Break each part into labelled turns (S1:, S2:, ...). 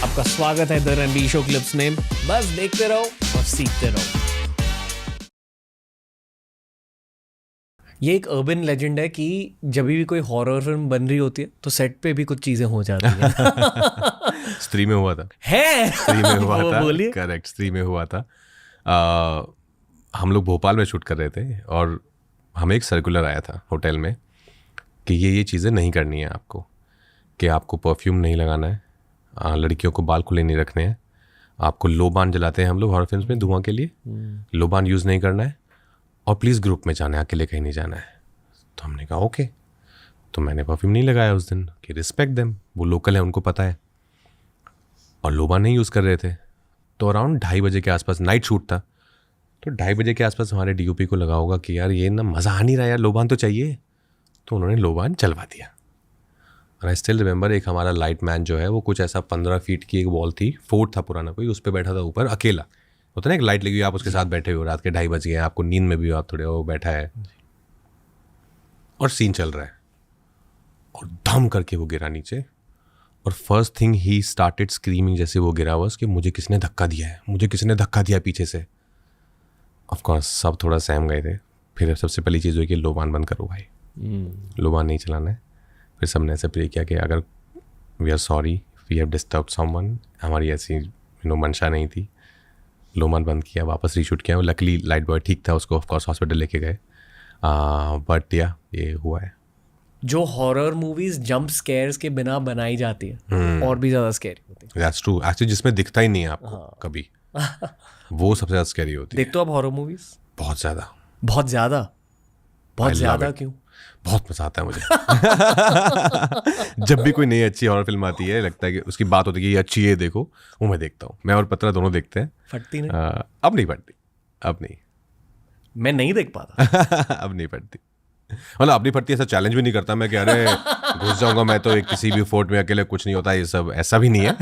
S1: आपका स्वागत है द रणबीर शो क्लिप्स में। बस देखते रहो और सीखते रहो। ये एक अर्बन लेजेंड है कि जब भी कोई हॉरर फिल्म बन रही होती है तो सेट पे भी कुछ चीजें हो जाती हैं।
S2: स्त्री में हुआ था।
S1: है
S2: स्त्री में हुआ
S1: वो
S2: था,
S1: बोलिए।
S2: करेक्ट, स्त्री में हुआ था। हम लोग भोपाल में शूट कर रहे थे और हमें एक सर्कुलर आया था होटल में कि ये चीज़ें नहीं करनी है आपको, कि आपको परफ्यूम नहीं लगाना है, लड़कियों को बाल खुले नहीं रखने हैं, आपको लोबान जलाते हैं हम लोग हॉरर फिल्म्स में धुआं के लिए, लोबान यूज़ नहीं करना है और प्लीज़ ग्रुप में जाना है, अकेले कहीं नहीं जाना है। तो हमने कहा ओके। तो मैंने परफ्यूम नहीं लगाया उस दिन कि रिस्पेक्ट देम, वो लोकल है उनको पता है, और लोबान नहीं यूज़ कर रहे थे। तो अराउंड 2:30 बजे के आसपास नाइट शूट था, तो 2:30 बजे के आसपास हमारे डीओपी को लगा होगा कि यार ये ना मज़ा आ नहीं रहा यार, लोबान तो चाहिए। तो उन्होंने लोबान चलवा दिया। और आई स्टिल रिमेंबर, एक हमारा लाइट मैन जो है वो कुछ ऐसा 15 फीट की एक वॉल थी, फोर्ट था पुराना कोई, उस पर बैठा था ऊपर अकेला। होता ना एक लाइट लगी हुई, आप उसके साथ बैठे हो, रात के 2:30 बज गए, आपको नींद में भी हो, आप थोड़े वो बैठा है और सीन चल रहा है और धम करके वो गिरा नीचे। और first thing he started screaming जैसे वो गिरा हुआ कि मुझे किसने धक्का दिया है, मुझे किसने धक्का दिया पीछे से। ऑफकोर्स सब थोड़ा सहम गए थे। फिर सबसे पहली चीज़ हुई कि लोबान बंद करो भाई, लोबान नहीं चलाना है। फिर सबने ऐसे प्रे किया कि अगर we are sorry, we have disturb someone, हमारी ऐसी मंशा नहीं थी। लोबान बंद किया, वापस रीशूट किया। लकली लाइट बॉय ठीक था, उसको ऑफकोर्स हॉस्पिटल लेके गए। बट या ये हुआ है।
S1: जो हॉरर मूवीज जंप स्केयर्स के बिना बनाई जाती है और भी ज्यादा स्कैरी होती है।
S2: दैट्स ट्रू, एक्चुअली जिसमें दिखता ही नहीं है आपको कभी, वो सबसे ज़्यादा स्कैरी होती है।
S1: देखते हो आप हॉरर मूवीज?
S2: बहुत ज़्यादा।
S1: बहुत ज्यादा? बहुत
S2: I love
S1: ज्यादा
S2: it.
S1: क्यों?
S2: बहुत मजा आता है मुझे। जब भी कोई नई अच्छी हॉरर फिल्म आती है, लगता है कि उसकी बात होती है कि ये अच्छी है, देखो, वो मैं देखता हूँ। मैं और पत्रा दोनों देखते हैं।
S1: फटती नहीं?
S2: अब नहीं पड़ती, अब नहीं।
S1: मैं नहीं देख पाता।
S2: अब नहीं पड़ती, मतलब अब नहीं पड़ती। ऐसा चैलेंज भी नहीं करता मैं कि अरे घुस जाऊंगा मैं तो एक किसी भी फोर्ट में अकेले, कुछ नहीं होता ये सब, ऐसा भी नहीं है।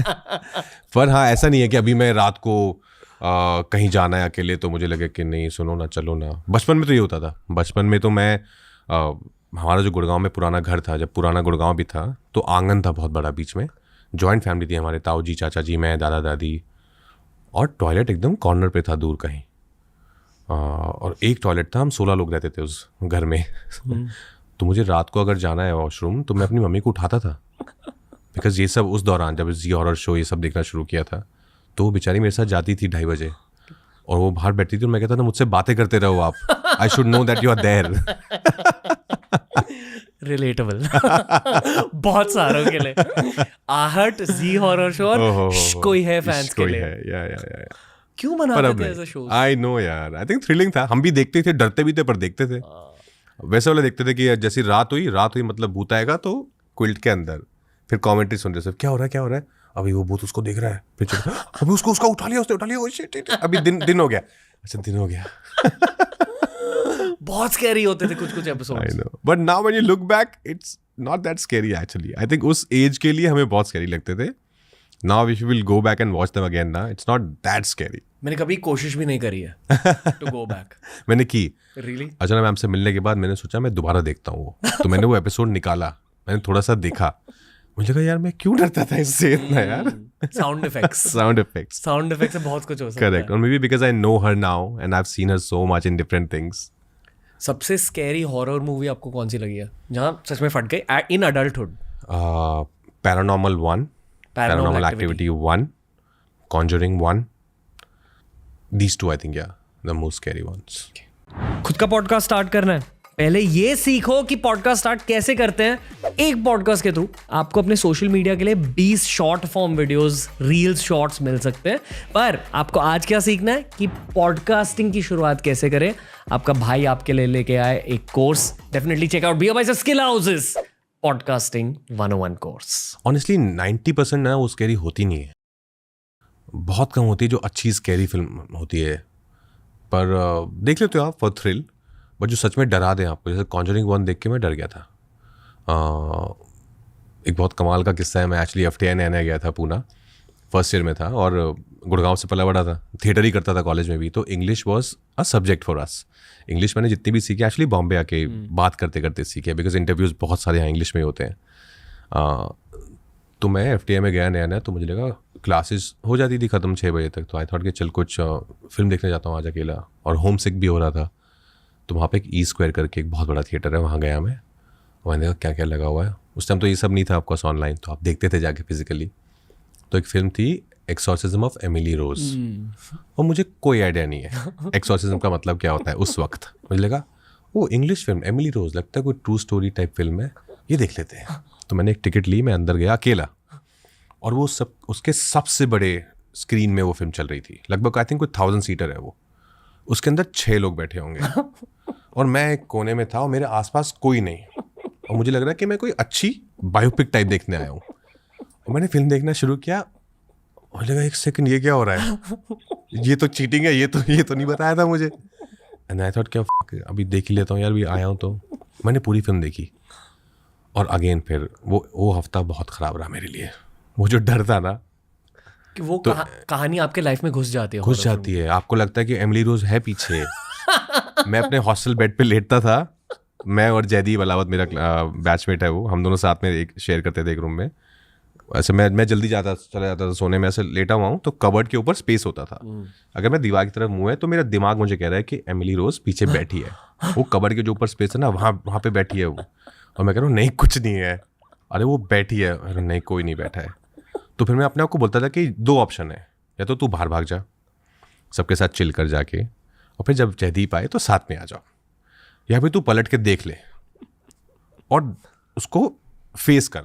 S2: पर हाँ, ऐसा नहीं है कि अभी मैं रात को कहीं जाना है अकेले तो मुझे लगे कि नहीं सुनो ना, चलो ना। बचपन में तो ये होता था। बचपन में तो मैं हमारा जो गुड़गांव में पुराना घर था, जब पुराना गुड़गांव भी था, तो आंगन था बहुत बड़ा बीच में, जॉइंट फैमिली थी हमारे, ताऊ जी, चाचा जी, मैं, दादा दादी, और टॉयलेट एकदम कॉर्नर पे था दूर कहीं। और एक टॉयलेट था, हम 16 लोग रहते थे उस घर में। तो मुझे रात को अगर जाना है वॉशरूम तो मैं अपनी मम्मी को उठाता था, बिकॉज ये सब उस दौरान जब जी हॉरर शो ये सब देखना शुरू किया था, तो वो बेचारी मेरे साथ जाती थी 2:30 बजे और वो बाहर बैठती थी और मैं कहता था मुझसे बातें करते रहो आप, I should know that you are there.
S1: Relatable. बहुत सारों के लिए। आहट, जी हॉरर शो और कोई है फैंस के लिए।
S2: या
S1: क्यों बनाते थे ऐसा शो?
S2: आई नो यार, आई थिंक थ्रिलिंग था। हम भी देखते थे, डरते भी थे पर देखते थे। वैसे वाले देखते थे कि जैसी रात हुई मतलब भूत आएगा तो क्विल्ट के अंदर, फिर कमेंट्री सुन रहे सब, क्या हो रहा है, अभी वो भूत उसको देख रहा है, फिर अभी उसका उठा लिया, ओ शिट, अभी दिन हो गया। अच्छा, दिन हो गया।
S1: बहुत स्कैरी होते थे कुछ episodes.
S2: I know, but now when you look back it's not that scary actually. I think उस एज के लिए हमें बहुत स्कैरी लगते थे। Now if you will go back and watch them again ना, इट्स नॉट दैट स्कैरी।
S1: मैंने कभी कोशिश भी नहीं करी है टू गो बैक।
S2: मैंने की।
S1: रियली?
S2: अचानक मैम से मिलने के बाद मैंने सोचा मैं दोबारा देखता हूँ वो, तो मैंने वो एपिसोड निकाला, मैंने थोड़ा सा देखा, मुझे लगा यार मैं क्यों डरता था इससे इतना यार।
S1: साउंड इफेक्ट्स से बहुत कुछ हो सकता है।
S2: करेक्ट, और may be because I know her now and I have seen her so much in different things.
S1: सबसे स्कैरी हॉरर मूवी आपको कौन सी लगी है जहाँ सच में फट गई in adulthood?
S2: Paranormal 1, paranormal activity 1, conjuring 1, these two I think yeah the most scary ones.
S1: खुद का पॉडकास्ट स्टार्ट करना है? पहले ये सीखो कि पॉडकास्ट स्टार्ट कैसे करते हैं। एक पॉडकास्ट के थ्रू आपको अपने सोशल मीडिया के लिए 20 short form videos, reels, shorts मिल सकते हैं। पर आपको आज क्या सीखना है कि पॉडकास्टिंग की शुरुआत कैसे करें। आपका भाई आपके लिए लेके आए एक course, definitely check out BioBytes skill houses podcasting 101 course.
S2: Honestly 90% ना वो स्कैरी होती नहीं है, बहुत कम होती है जो अच्छी स्कैरी फिल्म होती है। पर देख लेते हो आप फॉर थ्रिल, बट जो सच में डरा दें आपको, जैसे कॉन्जरिंग 1 देख के मैं डर गया था। एक बहुत कमाल का किस्सा है, मैं एक्चुअली FTI नया गया था पूना, फर्स्ट ईयर में था और गुड़गांव से पला बड़ा था, थिएटर ही करता था कॉलेज में भी, तो English was a subject for us. English मैंने जितनी भी सीखी एक्चुअली बॉम्बे आके बात करते करते सीखे, बिकॉज इंटरव्यूज़ बहुत सारे यहाँ इंग्लिश में होते हैं। तो मैं FTI में गया नया, तो मुझे लगा क्लासेस हो जाती थी ख़त्म 6 बजे तक, तो आई थॉट कि चल कुछ फिल्म देखने जाता हूँ आज अकेला, और होम सिक भी हो रहा था। तो वहाँ पे एक E² करके एक बहुत बड़ा थिएटर है, वहाँ गया मैं, मैंने देखा क्या क्या लगा हुआ है। उस टाइम तो ये सब नहीं था ऑफकोर्स ऑनलाइन, तो आप देखते थे जाके फिजिकली। तो एक फिल्म थी एक्सॉर्सिज्म ऑफ एमिली रोज, और मुझे कोई आइडिया नहीं है एक्सॉर्सिज्म का मतलब क्या होता है उस वक्त। मुझे लगा वो इंग्लिश फिल्म एमिली रोज, लगता है कोई ट्रू स्टोरी टाइप फिल्म है, ये देख लेते हैं। तो मैंने एक टिकट ली, मैं अंदर गया अकेला, और वो सब उसके सबसे बड़े स्क्रीन में वो फिल्म चल रही थी, लगभग आई थिंक कोई 1000 सीटर है वो, उसके अंदर 6 लोग बैठे होंगे और मैं एक कोने में था और मेरे आसपास कोई नहीं, और मुझे लग रहा है कि मैं कोई अच्छी बायोपिक टाइप देखने आया हूँ। और मैंने फिल्म देखना शुरू किया, मुझे लगा एक सेकंड ये क्या हो रहा है, ये तो चीटिंग है, ये तो नहीं बताया था मुझे। एंड आई थॉट क्या अभी देख ही लेता हूँ यार, भी आया हूँ। तो मैंने पूरी फिल्म देखी, और अगेन फिर वो हफ्ता बहुत ख़राब रहा मेरे लिए। वो जो डर था ना
S1: कि वो तो, कहानी आपके लाइफ में घुस जाती
S2: है, आपको लगता है कि एमिली रोज है पीछे। मैं अपने हॉस्टल बेड पे लेटता था, मैं और जैदी अलावत मेरा बैचमेट है वो, हम दोनों साथ में एक शेयर करते थे एक रूम में। ऐसे मैं जल्दी चला जाता था सोने में, ऐसे लेटा हुआ हूँ तो कबर्ड के ऊपर स्पेस होता था, अगर मैं दीवार की तरफ मुँह है तो मेरा दिमाग मुझे कह रहा है कि एमिली रोज पीछे बैठी है, वो कबर्ड के जो ऊपर स्पेस है ना वहाँ पे बैठी है वो, और मैं कह रहा हूँ नहीं कुछ नहीं है, अरे वो बैठी है, अरे नहीं कोई नहीं बैठा है। तो फिर मैं अपने आप को बोलता था कि 2 ऑप्शन है, या तो तू बाहर भाग जा सबके साथ चिल कर जाके, और फिर जब जयदीप आए तो साथ में आ जाओ, या फिर तू पलट के देख ले और उसको फेस कर,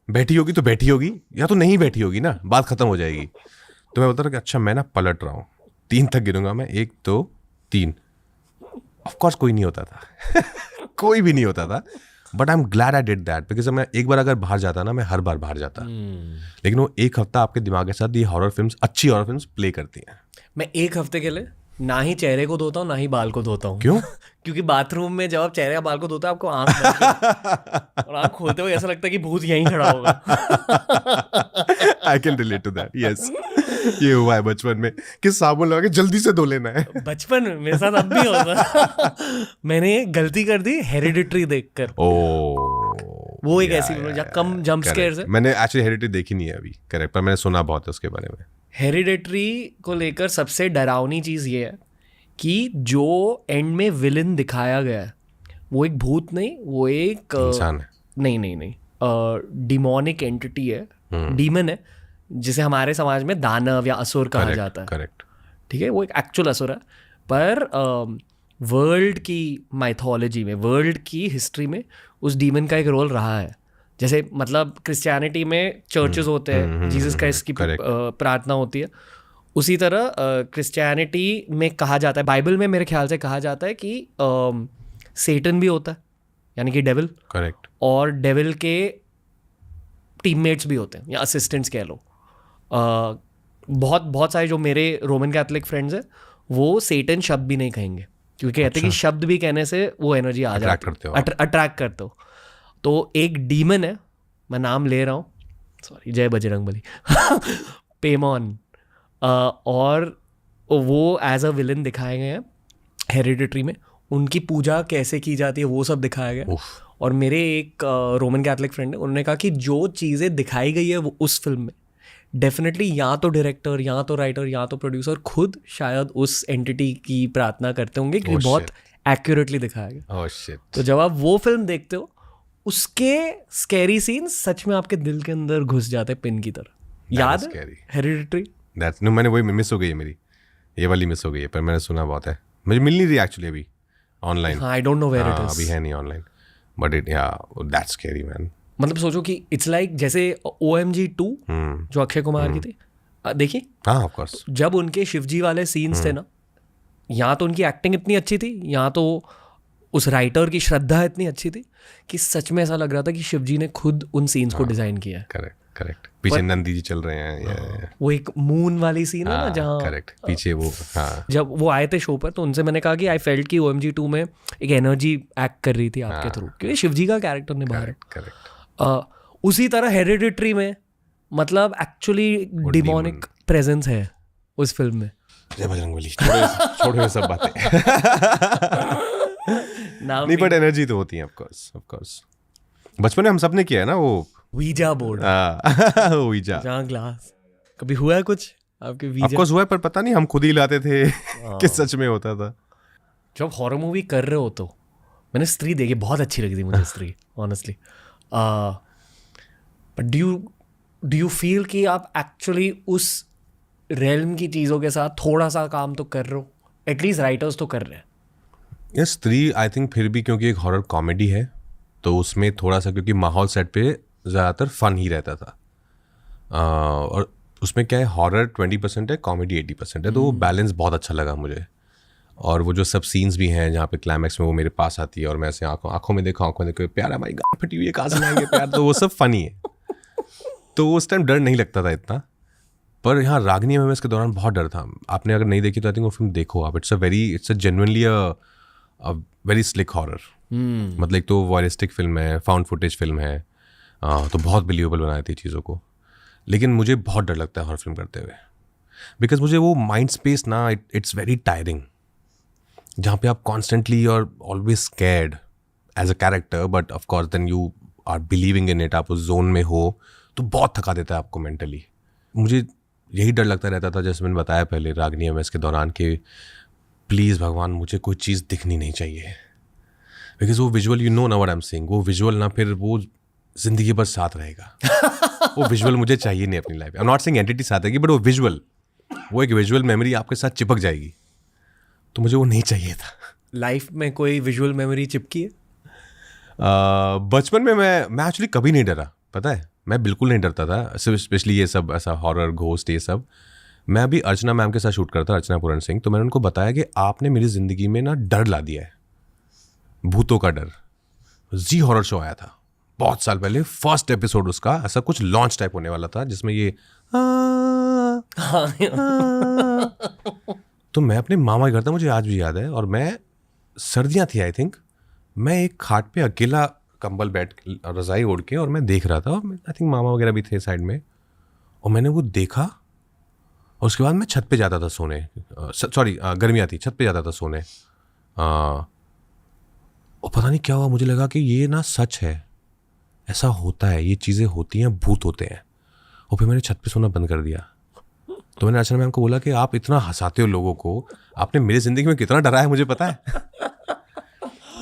S2: बैठी होगी तो बैठी होगी, या तो नहीं बैठी होगी ना, बात खत्म हो जाएगी। तो मैं बोलता था कि अच्छा मैं ना पलट रहा हूँ, 3 तक गिनूंगा मैं, 1 2 3। ऑफकोर्स कोई नहीं होता था कोई भी नहीं होता था, but I am glad I did that, because मैं एक बार अगर बाहर जाता ना, मैं हर बार बाहर जाता। लेकिन वो एक हफ्ता आपके दिमाग के साथ ये हॉरर फिल्म्स, अच्छी हॉरर फिल्म्स प्ले करती हैं।
S1: मैं एक हफ्ते के लिए ना ही चेहरे को धोता हूँ ना ही बाल को धोता हूँ।
S2: क्यों?
S1: क्योंकि बाथरूम में जब आप चेहरे या बाल को धोते हो आपको आँख और आँख खोलते हुए ऐसा लगता है कि भूत यहीं खड़ा होगा।
S2: I can relate to that, yes. ये हुआ है बचपन में कि साबुन लगा के जल्दी से धो लेना है।
S1: बचपन में मेरे साथ अब भी होता। मैंने गलती कर दी हेरिडिटरी देखकर। वो एक ऐसी फिल्म जहाँ कम जंप स्केयर्स है।
S2: मैंने एक्चुअली हेरिडिटरी देखी नहीं है अभी, करेक्ट, पर मैंने सुना बहुत है उसके बारे में।
S1: हेरिडिटरी को लेकर सबसे डरावनी चीज़ ये है कि जो एंड में विलन दिखाया गया है वो एक भूत नहीं, वो एक
S2: इंसान है।
S1: नहीं डिमोनिक एंटिटी है, डीमन है, जिसे हमारे समाज में दानव या असुर कहा जाता है।
S2: करेक्ट,
S1: ठीक है, वो एक एक्चुअल असुर है, पर वर्ल्ड की माइथोलॉजी में, वर्ल्ड की हिस्ट्री में उस डीमन का एक रोल रहा है। जैसे मतलब क्रिश्चियनिटी में चर्चेस होते हैं, जीसस क्राइस्ट की प्रार्थना होती है, उसी तरह क्रिश्चियनिटी में कहा जाता है, बाइबल में मेरे ख्याल से कहा जाता है कि सेटन भी होता है, यानी कि डेविल।
S2: करेक्ट।
S1: और डेविल के टीममेट्स भी होते हैं या असिस्टेंट्स कह लो। बहुत सारे जो मेरे रोमन कैथोलिक फ्रेंड्स हैं वो सेटन शब्द भी नहीं कहेंगे, क्योंकि कहते हैं कि शब्द भी कहने से वो एनर्जी आ जाती है, अट्रैक्ट करते हो। तो एक डीमन है, मैं नाम ले रहा हूँ, सॉरी, जय बजरंगबली पेमॉन, और वो एज अ विलन दिखाए गए हैं हेरिडिटरी में। उनकी पूजा कैसे की जाती है वो सब दिखाया गया। और मेरे एक रोमन कैथोलिक फ्रेंड है, उन्होंने कहा कि जो चीज़ें दिखाई गई है वो उस फिल्म में, डेफिनेटली या तो डायरेक्टर या तो राइटर या तो प्रोड्यूसर खुद शायद उस एंटिटी की प्रार्थना करते होंगे, क्योंकि बहुत एक्यूरेटली दिखाया गया। तो जब आप वो फिल्म देखते हो, उसके स्कैरी सीन सच में आपके दिल के अंदर घुस जाते हैं पिन की तरह। याद है हेरिडिटरी?
S2: मैंने वही मिस हो गई है मेरी, ये वाली मिस हो गई है, पर मैंने सुना बहुत है, मुझे मिल नहीं रही एक्चुअली अभी online.
S1: I don't know where it is,
S2: अभी है नहीं online, but it that's scary man.
S1: मतलब सोचो कि इट्स लाइक जैसे OMG 2 जो अक्षय कुमार की थी, देखिए,
S2: हाँ ऑफ कोर्स,
S1: जब उनके शिवजी वाले सीन्स थे ना, यहाँ तो उनकी एक्टिंग इतनी अच्छी थी, यहाँ तो उस राइटर की श्रद्धा इतनी अच्छी थी कि सच में ऐसा लग रहा था कि शिवजी ने खुद उन सीन्स को डिजाइन किया है।
S2: करेक्ट। पीछे नंदी जी चल रहे हैं,
S1: वो एक मून वाली सीन है ना जहाँ,
S2: करेक्ट, पीछे वो,
S1: जब वो आए थे शो पर तो उनसे मैंने कहा कि आई फेल्ट कि OMG 2 में एक एनर्जी एक्ट कर रही थी आपके थ्रू, क्योंकि शिवजी का कैरेक्टर निभा रहे। उसी तरह हेरिडिटरी में मतलब एक्चुअली डिमोनिक प्रेजेंस है उस फिल्म में।
S2: जय बजरंगबली, छोड़ो ये सब बातें। नहीं, बट एनर्जी तो होती है ऑफ कोर्स। बचपन में हम सबने किया है ना वो
S1: वीजा बोर्ड,
S2: वीजा,
S1: जहाँ ग्लास कभी हुआ है कुछ आपके
S2: ऑफ
S1: वीजा?
S2: कोर्स हुआ है, पर पता नहीं हम खुद ही लाते थे कि सच में होता था।
S1: जब हॉरर मूवी कर रहे हो तो मैंने स्त्री देखी, बहुत अच्छी लगी थी मुझे स्त्री honestly. But do you feel कि आप एक्चुअली उस रेल्म की चीज़ों के साथ थोड़ा सा काम तो कर रहे हो? एटलीस्ट राइटर्स तो कर रहे हैं।
S2: ये स्त्री आई थिंक फिर भी क्योंकि एक हॉरर कॉमेडी है तो उसमें थोड़ा सा, क्योंकि माहौल सेट पे ज़्यादातर फन ही रहता था, और उसमें क्या है, हॉरर 20% है, कॉमेडी 80% है, तो वो बैलेंस बहुत अच्छा लगा मुझे। और वो जो सब सीन्स भी हैं जहाँ पे क्लाइमैक्स में वो मेरे पास आती है और मैं ऐसे आंखों में देखो प्यार हमारी गाँव फटी हुई है, कहाँ से लाएंगे प्यार, तो वो सब फनी है। तो उस टाइम डर नहीं लगता था इतना। पर यहाँ रागनी में इसके दौरान बहुत डर था। आपने अगर नहीं देखी तो आई थिंक वो फिल्म देखो आप। It's a genuinely a very slick horror. मतलब एक तो वॉयरिस्टिक फिल्म है, फाउंड फुटेज फिल्म है, तो बहुत बिलीवेबल बनाई थी चीज़ों को। लेकिन मुझे बहुत डर लगता है हॉरर फिल्म करते हुए, बिकॉज मुझे वो माइंड स्पेस ना, इट्स वेरी टायरिंग, जहाँ पे आप कॉन्स्टेंटली और always scared as a character, but of course then you are believing in it, आप उस जोन में हो, तो बहुत थका देता है आपको मेंटली। मुझे यही डर लगता रहता था, जैसे मैंने बताया पहले रागनी एमएस के दौरान, कि प्लीज़ भगवान मुझे कोई चीज़ दिखनी नहीं चाहिए, बिकॉज वो विजुअल, यू नो ना व्हाट आई एम सेइंग, वो विजुअल ना फिर वो जिंदगी भर साथ रहेगा। वो विजुअल मुझे चाहिए नहीं अपनी life. I am not saying entity साथ रहेगी, बट वो विजुअल, वो एक विजुअल मेमोरी आपके साथ चिपक जाएगी, तो मुझे वो नहीं चाहिए था।
S1: लाइफ में कोई विजुअल मेमोरी चिपकी है?
S2: बचपन में मैं एक्चुअली कभी नहीं डरा, पता है, मैं बिल्कुल नहीं डरता था, स्पेशली ये सब ऐसा हॉरर घोस्ट ये सब। मैं अभी अर्चना मैम के साथ शूट करता, अर्चना पूरन सिंह, तो मैंने उनको बताया कि आपने मेरी ज़िंदगी में ना डर ला दिया है, भूतों का डर। जी हॉरर शो आया था बहुत साल पहले, फर्स्ट एपिसोड उसका ऐसा कुछ लॉन्च टाइप होने वाला था, जिसमें ये तो मैं अपने मामा के घर था, मुझे आज भी याद है, और मैं, सर्दियाँ थी आई थिंक, मैं एक खाट पे अकेला कंबल बैठ रज़ाई ओढ़ के, और मैं देख रहा था, और आई थिंक मामा वगैरह भी थे साइड में, और मैंने वो देखा, और उसके बाद मैं छत पे जाता था सोने, सॉरी गर्मियाँ थी, छत पे जाता था सोने, और पता नहीं क्या हुआ, मुझे लगा कि ये ना सच है, ऐसा होता है, ये चीज़ें होती हैं, भूत होते हैं, और फिर मैंने छत पे सोना बंद कर दिया। तो मैंने अर्चना मैम को बोला कि आप इतना हंसाते हो लोगों को, आपने मेरी ज़िंदगी में कितना डराया है मुझे पता है।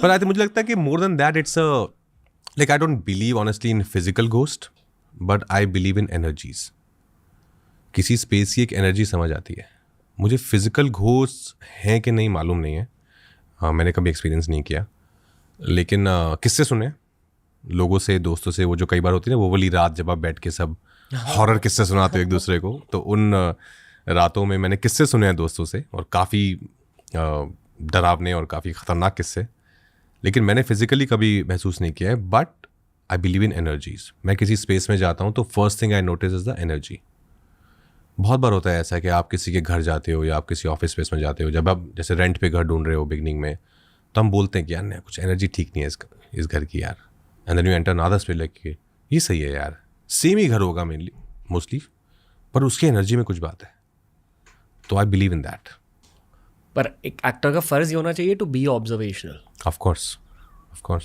S2: पर आई थिंक मुझे लगता है कि more than that it's like, I don't believe honestly in physical ghost, but I believe in energies. किसी स्पेस की एक एनर्जी समझ आती है मुझे। फिजिकल घोस्ट हैं कि नहीं मालूम नहीं है, मैंने कभी एक्सपीरियंस नहीं किया, लेकिन किस्से सुने लोगों से, दोस्तों से, वो जो कई बार होती है ना वो वाली रात जब आप बैठ के सब हॉरर किस्से सुनाते हो एक दूसरे को, तो उन रातों में मैंने किस्से सुने हैं दोस्तों से, और काफ़ी डरावने और काफ़ी ख़तरनाक किस्से, लेकिन मैंने फिजिकली कभी महसूस नहीं किया है। But I believe in energies. मैं किसी स्पेस में जाता हूँ तो first thing I notice is the energy. बहुत बार होता है ऐसा कि आप किसी के घर जाते हो या आप किसी ऑफिस स्पेस में जाते हो, जब आप जैसे रेंट पे घर ढूंढ रहे हो बिगनिंग में, तो हम बोलते हैं कि यार नहीं, कुछ एनर्जी ठीक नहीं है इस घर की यार, and then you enter another space like ये सही है यार, सेम ही घर होगा मेनली मोस्टली, पर उसकी एनर्जी में कुछ बात है, तो आई बिलीव इन दैट।
S1: पर एक एक्टर का फर्ज ये होना चाहिए to be observational.
S2: Of course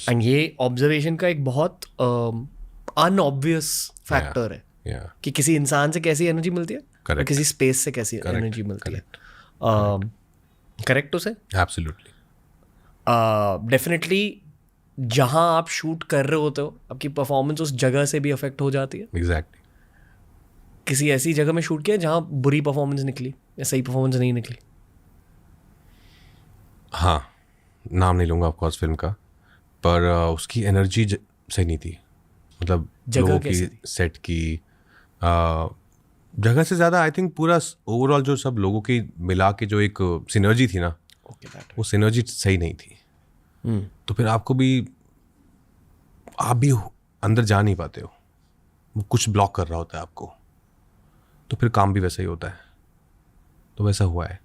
S1: and ये ऑब्जर्वेशन का एक बहुत अनऑब्वियस फैक्टर है
S2: yeah.
S1: कि किसी इंसान से कैसी एनर्जी मिलती है, और किसी स्पेस से कैसी एनर्जी मिलती है। करेक्ट उसे?
S2: एब्सोल्युटली।
S1: डेफिनेटली जहाँ आप शूट कर रहे होते हो आपकी परफॉर्मेंस उस जगह से भी अफेक्ट हो जाती है।
S2: एग्जैक्टली।
S1: किसी ऐसी जगह में शूट किया जहाँ बुरी परफॉर्मेंस निकली या सही परफॉर्मेंस नहीं निकली?
S2: हाँ, नाम नहीं लूँगा ऑफकोर्स फिल्म का, पर उसकी एनर्जी सही नहीं थी, मतलब लोगों की, सेट की जगह से ज़्यादा आई थिंक पूरा ओवरऑल जो सब लोगों की मिला के जो एक सिनर्जी थी ना, वो सिनर्जी सही नहीं थी। तो फिर आपको भी, आप भी अंदर जा नहीं पाते हो, वो कुछ ब्लॉक कर रहा होता है आपको, तो फिर काम भी वैसा ही होता है, तो वैसा हुआ है।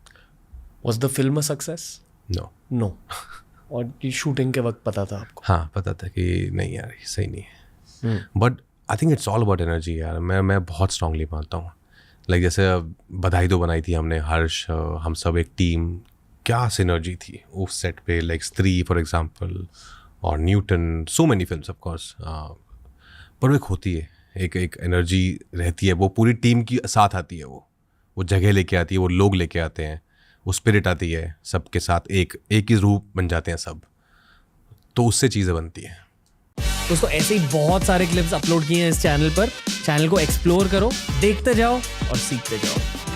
S1: Was the film a success? No. और ये शूटिंग के वक्त पता था आपको?
S2: हाँ, पता था कि नहीं यार ये सही नहीं है, but I think it's all about energy यार। मैं बहुत स्ट्रांगली मानता हूँ। लाइक जैसे बधाई तो बनाई थी हमने, हर्ष, हम सब एक टीम, क्या सिनर्जी थी उस सेट पे, लाइक स्त्री फॉर एग्जांपल, और Newton, so many films of course, पर वो एक होती है एक एनर्जी रहती है, वो पूरी टीम की साथ आती है, वो जगह लेके आती है, वो लोग लेके आते हैं, वो स्पिरिट आती है, सबके साथ एक ही रूप बन जाते हैं सब, तो उससे चीज़ें बनती हैं।
S1: दोस्तों ऐसे ही बहुत सारे क्लिप्स अपलोड किए हैं इस चैनल पर। चैनल को एक्सप्लोर करो, देखते जाओ और सीखते जाओ।